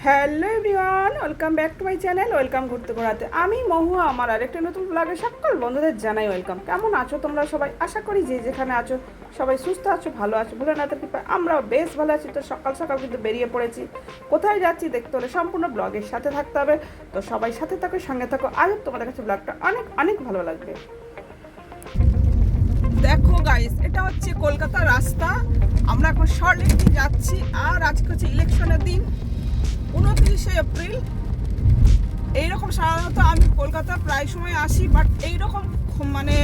Hello everyone, welcome back to my channel. Welcome ঘুরতে ঘোরাতে। আমি মহুয়া, আমার আরেকটা নতুন ব্লগে সকল বন্ধুদের জানাই ওয়েলকাম। কেমন আছো তোমরা সবাই? আশা করি যে যেখানে আছো সবাই সুস্থ আছো, ভালো আছো। ভোলেনাথের কৃপায় আমরাও বেশ ভালো আছি। তো সকাল সকাল কিন্তু বেরিয়ে পড়েছি। কোথায় যাচ্ছি দেখতে হলে সম্পূর্ণ ব্লগের সাথে থাকতে হবে। তো সবাই সাথে থাকো, সঙ্গে থাকো। আজ তোমাদের কাছে ব্লগটা অনেক অনেক ভালো লাগবে। দেখো গাইস, এটা হচ্ছে কলকাতার রাস্তা। আমরা এখন সল্টলেক দিয়ে যাচ্ছি। আর আজকে হচ্ছে ইলেকশনের দিন, 29শে এপ্রিল। এইরকম সাধারণত আমি কলকাতা প্রায় সময় আসি, বাট এইরকম মানে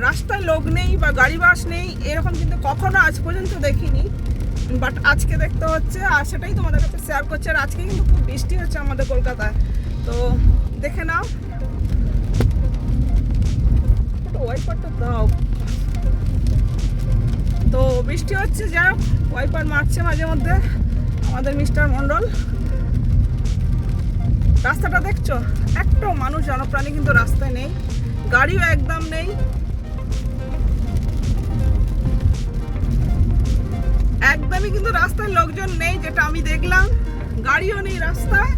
রাস্তায় লোক নেই বা গাড়ি বাস নেই এরকম কিন্তু কখনো আজ পর্যন্ত দেখিনি। বাট আজকে দেখতে হচ্ছে, আর সেটাই তোমাদের কাছে শেয়ার করছি। আর আজকে কিন্তু খুব বৃষ্টি হচ্ছে আমাদের কলকাতায়, তো দেখে নাও। ওয়াইপারটা দাও। তো বৃষ্টি হচ্ছে, যাই হোক ওয়াইপার মারছে মাঝে মধ্যে আমাদের মিস্টার মন্ডল। রাস্তাটা দেখছো, একটাও মানুষ জনপ্রাণী কিন্তু রাস্তায় নেই, গাড়িও একদম নেই। একদমই কিন্তু রাস্তায় লোকজন নেই, যেটা আমি দেখলাম। গাড়িও নেই রাস্তায়,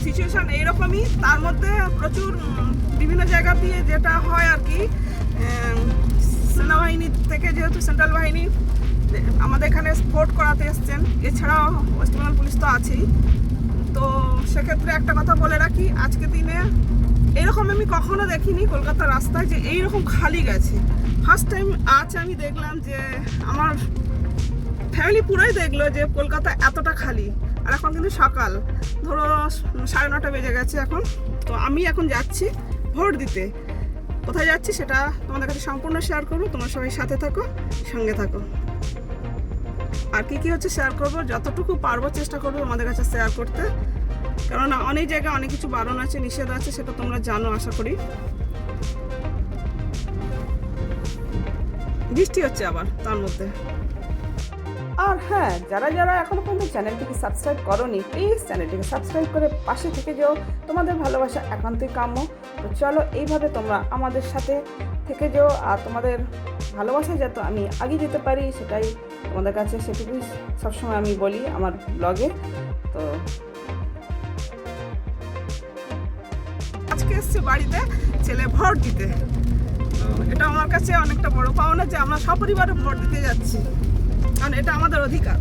সিচুয়েশন এইরকমই। তার মধ্যে প্রচুর বিভিন্ন জায়গা দিয়ে যেটা হয় আর কি, সেনাবাহিনী থেকে যেহেতু সেন্ট্রাল বাহিনী আমাদের এখানে স্পোর্ট করাতে এসছেন, এছাড়াও ওয়েস্ট বেঙ্গল পুলিশ তো আছেই। তো সেক্ষেত্রে একটা কথা বলে রাখি, আজকে দিনে এরকম আমি কখনো দেখিনি কলকাতার রাস্তায় যে এইরকম খালি গেছে। ফার্স্ট টাইম আজ আমি দেখলাম যে আমার ফ্যামিলি পুরোই দেখলো যে কলকাতা এতটা খালি। আর এখন কিন্তু সকাল, ধরো 9:30 বেজে গেছে এখন। তো আমি এখন যাচ্ছি ভোট দিতে। কোথায় যাচ্ছি সেটা তোমাদের কাছে সম্পূর্ণ শেয়ার করবো। তোমরা সবাই সাথে থাকো, সঙ্গে থাকো। আর কি হচ্ছে শেয়ার করবো, যতটুকু পারবো চেষ্টা করবো আমাদের কাছে শেয়ার করতে। কেননা অনেক জায়গায় অনেক কিছু বারণ আছে, নিষেধ আছে, সেটা তোমরা জানো আশা করি। বৃষ্টি হচ্ছে আবার তার মধ্যে। আর হ্যাঁ, যারা যারা এখনো পর্যন্ত চ্যানেলটিকে সাবস্ক্রাইব করোনি, প্লিজ চ্যানেলটিকে সাবস্ক্রাইব করে পাশে থেকে যেও। তোমাদের ভালোবাসা একান্তই কাম্য। তো চলো, এইভাবে তোমরা আমাদের সাথে থেকে যেও। আর তোমাদের ভালোবাসায় যাতে আমি আগে যেতে পারি, সেটাই তোমাদের কাছে, সেটুকুই সবসময় আমি বলি আমার ব্লগে। তো আজকে এসছে বাড়িতে ছেলে ভোট দিতে। তো এটা আমার কাছে অনেকটা বড় পাওনা যে আমরা সপরিবারে ভোট দিতে যাচ্ছি, কারণ এটা আমাদের অধিকার।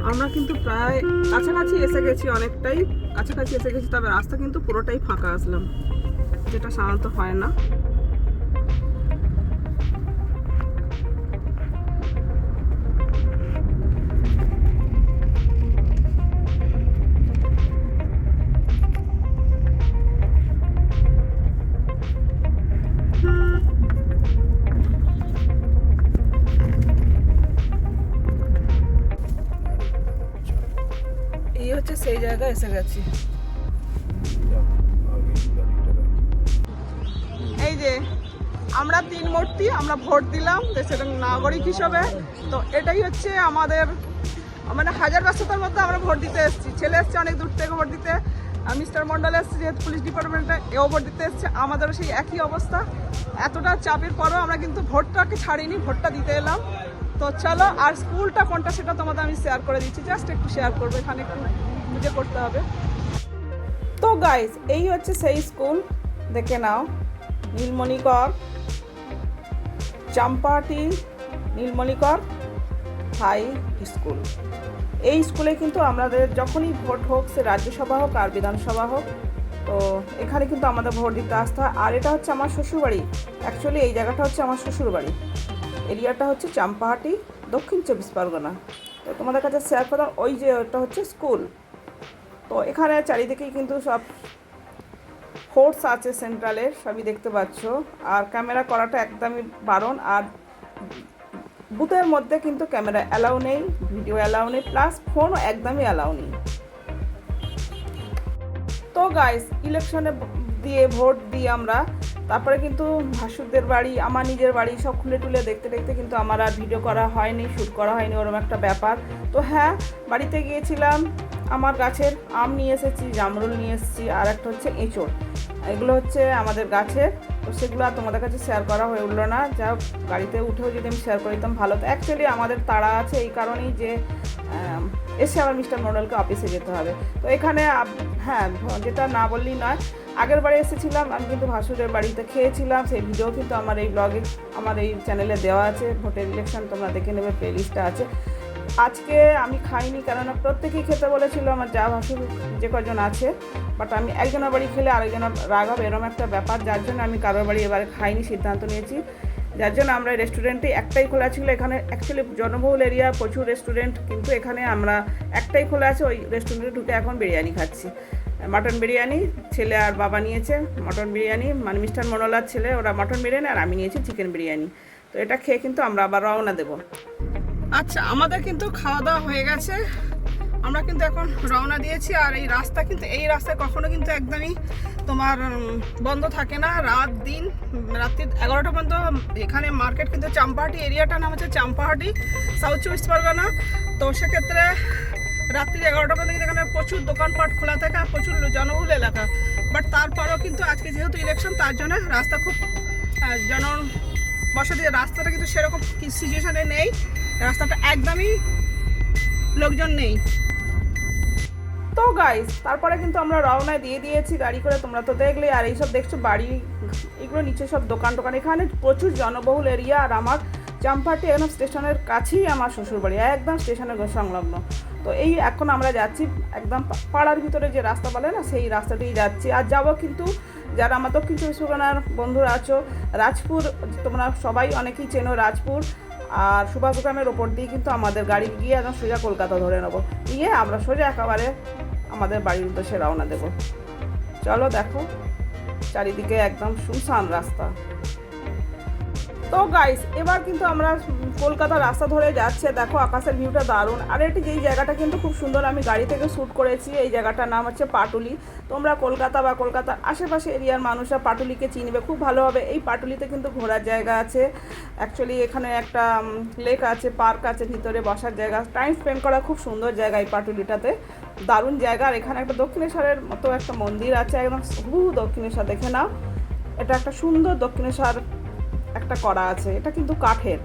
আমরা কিন্তু প্রায় কাছাকাছি এসে গেছি, অনেকটাই কাছাকাছি এসে গেছি। তবে রাস্তা কিন্তু পুরোটাই ফাঁকা আসলাম, যেটা সাধারণত হয় না। এই হচ্ছে সেই জায়গায় এসে গেছি। এই যে আমরা 3 মূর্তি, আমরা ভোট দিলাম দেশের নাগরিক হিসেবে। তো এটাই হচ্ছে আমাদের, মানে হাজার ব্যস্ততার মধ্যে আমরা ভোট দিতে এসেছি। ছেলে এসছে অনেক দূর থেকে ভোট দিতে, আর মিস্টার মন্ডল এসছে যেহেতু পুলিশ ডিপার্টমেন্টে, এও ভোট দিতে এসছে। আমাদেরও সেই একই অবস্থা। এতটা চাপের পরও আমরা কিন্তু ভোটটাকে ছাড়িনি, ভোটটা দিতে এলাম। তো চলো, আর স্কুলটা কোনটা সেটা তোমাদের আমি শেয়ার করে দিচ্ছি, জাস্ট একটু শেয়ার করবো, এখানে একটু বুঝে করতে হবে। তো গাইস, এই হচ্ছে সেই স্কুল, দেখে নাও। নীলমণিকর চাম্পাহাটি নীলমণিকর হাই স্কুল। এই স্কুলে কিন্তু আমাদের যখনই ভোট হোক, সে রাজ্যসভা হোক আর বিধানসভা হোক, তো এখানে কিন্তু আমাদের ভোট দিতে আসতে হয়। আর এটা হচ্ছে আমার শ্বশুরবাড়ি। অ্যাকচুয়ালি এই জায়গাটা হচ্ছে আমার শ্বশুরবাড়ি। এরিয়াটা হচ্ছে চাম্পাহাটি, দক্ষিণ 24 পরগনা। তো তোমাদের কাছে শেয়ার করলাম। ওই যে ওটা হচ্ছে স্কুল। তো এখানে চারিদিকেই কিন্তু সব ফোর্স আছে সেন্ট্রালের, সবই দেখতে পাচ্ছ। আর ক্যামেরা করাটা একদমই বারণ। আর বুথের মধ্যে কিন্তু ক্যামেরা অ্যালাউ নেই, ভিডিও অ্যালাউ নেই, প্লাস ফোনও একদমই অ্যালাউ নেই। তো গাইস, ইলেকশনে দিয়ে ভোট দিই আমরা। তারপরে কিন্তু ভাসুরদের বাড়ি, আমার নিজের বাড়ি সব খুলে টুলে দেখতে দেখতে কিন্তু আমার আর ভিডিও করা হয়নি, শ্যুট করা হয়নি, ওরকম একটা ব্যাপার। তো হ্যাঁ, বাড়িতে গিয়েছিলাম, আমার গাছের আম নিয়ে এসেছি, জামরুল নিয়ে এসেছি, আর একটা হচ্ছে এঁচড়। এগুলো হচ্ছে আমাদের গাছের তো সেগুলো আর তোমাদের কাছে শেয়ার করা হয়ে উঠলো না। যা হোক, গাড়িতে উঠেও যদি আমি শেয়ার করে দিতাম ভালো। তো অ্যাকচুয়ালি আমাদের তাড়া আছে এই কারণেই যে এসে আবার মিস্টার মন্ডলকে অফিসে যেতে হবে। তো এখানে হ্যাঁ, যেটা না বললেই নয়, আগের বারে এসেছিলাম আমি কিন্তু ভাসুরের বাড়িতে খেয়েছিলাম, সেই ভিডিও কিন্তু আমার এই ব্লগে আমার এই চ্যানেলে দেওয়া আছে। ভোটের ইলেকশন তোমরা দেখে নেবে, প্লে লিস্টটা আছে। আজকে আমি খাইনি, কেননা প্রত্যেকেই খেতে বলেছিল আমার যা ভাসুর যে কজন আছে, বাট আমি একজনের বাড়ি খেলে আরেকজনের রাগ হবে, এরকম একটা ব্যাপার, যার জন্য আমি কারোর বাড়ি এবারে খাইনি, সিদ্ধান্ত নিয়েছি। যার জন্য আমরা রেস্টুরেন্টে একটাই খোলা ছিল। এখানে অ্যাকচুয়ালি জনবহুল এরিয়া, প্রচুর রেস্টুরেন্ট, কিন্তু এখানে আমরা একটাই খোলা আছে। ওই রেস্টুরেন্টে ঢুকে এখন বিরিয়ানি খাচ্ছি, মাটন বিরিয়ানি। ছেলে আর বাবা নিয়েছে মটন বিরিয়ানি, মানে মিস্টার মনোলার ছেলে, ওরা মটন বিরিয়ানি, আর আমি নিয়েছি চিকেন বিরিয়ানি। তো এটা খেয়ে কিন্তু আমরা আবার রওনা দেবো। আচ্ছা, আমাদের কিন্তু খাওয়া দাওয়া হয়ে গেছে, আমরা কিন্তু এখন রওনা দিয়েছি। আর এই রাস্তা কিন্তু, এই রাস্তায় কখনো কিন্তু একদমই তোমার বন্ধ থাকে না, রাত দিন, রাত্রি 11টা পর্যন্ত। এখানে মার্কেট কিন্তু চাম্পাহাটি এরিয়াটার নাম হচ্ছে চাম্পাহাটি, সাউথ চব্বিশ পরগনা। তো সেক্ষেত্রে রাত্রি 11টা পর্যন্ত কিন্তু এখানে প্রচুর দোকানপাট খোলা থাকে আর প্রচুর জনবহুল এলাকা। বাট তারপরেও কিন্তু আজকে যেহেতু ইলেকশন, তার জন্য রাস্তা খুব বসতি। রাস্তাটা কিন্তু সেরকম সিচুয়েশনে নেই, রাস্তাটা একদমই লোকজন নেই। তো গাইস, তারপরে কিন্তু আমরা রওনা দিয়ে দিয়েছি গাড়ি করে, তোমরা তো দেখলে। আর এইসব দেখছো বাড়ি, এগুলো নিচে সব দোকান টোকান। এখানে প্রচুর জনবহুল এরিয়া। আর আমার চাম্পাহাটি একদম স্টেশনের কাছেই আমার শ্বশুরবাড়ি, একদম স্টেশনের সংলগ্ন। তো এই এখন আমরা যাচ্ছি একদম পাড়ার ভিতরে যে রাস্তা বলে না, সেই রাস্তাতেই যাচ্ছি। আর যাবো কিন্তু যারা আমার দক্ষিণ চব্বিশ পরগনার বন্ধুরা আছো, রাজপুর, তোমরা সবাই অনেকেই চেনো রাজপুর আর সুভাষগ্রামের ওপর দিয়ে কিন্তু আমাদের গাড়ি গিয়ে একদম সোজা কলকাতা ধরে নেবো, গিয়ে আমরা সোজা একেবারে আমাদের বাড়ির উদ্দেশ্যে রওনা দেবো। চলো দেখো, চারিদিকে একদম শুনশান রাস্তা। তো গাইস, এবার কিন্তু আমরা কলকাতা রাস্তা ধরে যাচ্ছে। দেখো আকাশের ভিউটা দারুণ। আর এটি যেই জায়গাটা কিন্তু খুব সুন্দর, আমি গাড়ি থেকে শ্যুট করেছি। এই জায়গাটার নাম হচ্ছে পাটুলি। তোমরা কলকাতা বা কলকাতার আশেপাশে এরিয়ার মানুষরা পাটুলিকে চিনবে খুব ভালোভাবে। এই পাটুলিতে কিন্তু ঘোরার জায়গা আছে, অ্যাকচুয়ালি এখানে একটা লেক আছে, পার্ক আছে, ভিতরে বসার জায়গা, টাইম স্পেন্ড করা খুব সুন্দর জায়গা এই পাটুলিটাতে, দারুণ জায়গা। আর এখানে একটা দক্ষিণেশ্বরের মতো একটা মন্দির আছে, একদম হুবহু দক্ষিণেশ্বর, দেখে নাও। এটা একটা সুন্দর দক্ষিণেশ্বর একটা করা আছে, এটা কিন্তু কাঠের।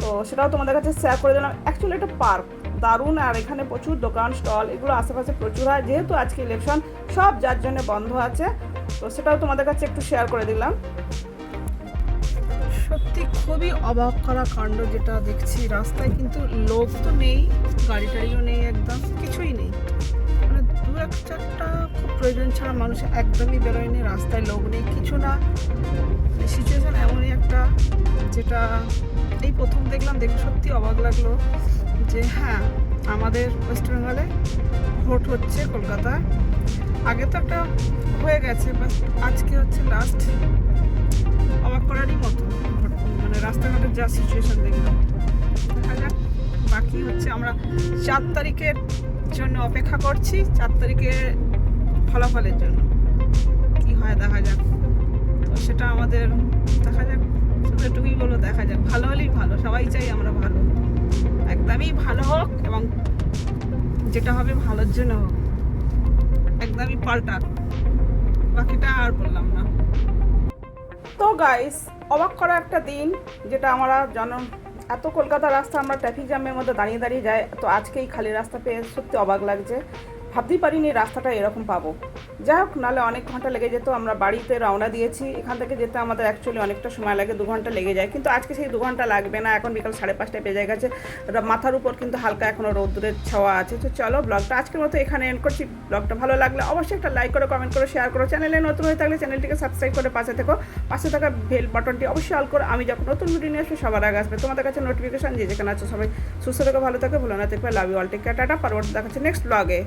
তো সেটাও তোমাদের কাছে শেয়ার করে দিলাম। অ্যাকচুয়ালি এটা পার্ক, দারুণ। আর এখানে প্রচুর দোকান স্টল, এগুলো আশেপাশে প্রচুর হয়, যেহেতু আজকে ইলেকশন সব যার জন্য বন্ধ আছে। তো সেটাও তোমাদের কাছে একটু শেয়ার করে দিলাম। সত্যি খুবই অবাক করা কাণ্ড যেটা দেখছি, রাস্তায় কিন্তু লোক তো নেই, গাড়ি টাড়িও নেই, একদম কিছুই নেই। মানে দু একটা খুব প্রয়োজন ছাড়া মানুষ একদমই বেরোয়নি, রাস্তায় লোক নেই, কিছু না। সিচুয়েশন এমনই একটা, যেটা এই প্রথম দেখলাম, দেখে সত্যি অবাক লাগলো যে হ্যাঁ, আমাদের ওয়েস্ট বেঙ্গলে ভোট হচ্ছে কলকাতায়। আগে তো একটা হয়ে গেছে, বাট আজকে হচ্ছে লাস্ট। অবাক করারই মতো, মানে রাস্তাঘাটের যা সিচুয়েশন দেখলাম। দেখা যাক, বাকি হচ্ছে আমরা 4 তারিখের জন্য অপেক্ষা করছি, 4 তারিখে ফলাফলের জন্য কি হয় দেখা যাক। তো সেটা আমাদের দেখা যাক, শুধু এটুকুই বলো, দেখা যাক। ভালো হলেই ভালো, সবাই চাই আমরা ভালো, একদমই ভালো হোক, এবং যেটা হবে ভালোর জন্য হোক, একদমই পাল্টা, বাকিটা আর বললাম না। তো গাইস, অবাক করা একটা দিন, যেটা আমরা এত কলকাতা রাস্তা আমরা ট্রাফিক জ্যামের মধ্যে দাঁড়িয়ে দাঁড়িয়ে যায়। তো আজকেই খালি রাস্তা পেয়ে সত্যি অবাক লাগছে, ভাবতেই পারিনি রাস্তাটা এরকম পাবো। যাই হোক, নাহলে অনেক ঘন্টা লেগে যেত। আমরা বাড়িতে রওনা দিয়েছি, এখান থেকে যেতে আমাদের অ্যাকচুয়ালি অনেকটা সময় লাগে, 2 ঘন্টা লেগে যায়, কিন্তু আজকে সেই 2 ঘন্টা লাগবে না। এখন বিকাল 5:30টায় বেজে গেছে, মাথার উপর কিন্তু হালকা এখনও রৌদ্রের ছোঁয়া আছে। তো চলো, ব্লগটা আজকের মতো এখানে এন্ড করছি। ব্লগটা ভালো লাগলে অবশ্যই একটা লাইক করো, কমেন্ট করো, শেয়ার করো। চ্যানেলে নতুন হয়ে থাকলে চ্যানেলটিকে সাবস্ক্রাইব করে পাশে থেকো, পাশে থাকা বেল বাটনটি অবশ্যই অল করো। আমি যখন নতুন ভিডিও নিয়ে আসবো সবার আগে আসবে তোমাদের কাছে নোটিফিকেশন। যে যেখানে আছো সবাই সুস্থ থেকো, ভালো থেকো, ভুলো না। দেখবে, love you all, take care, টাটা। পরবর্তী দেখাচ্ছে নেক্সট ব্লগে।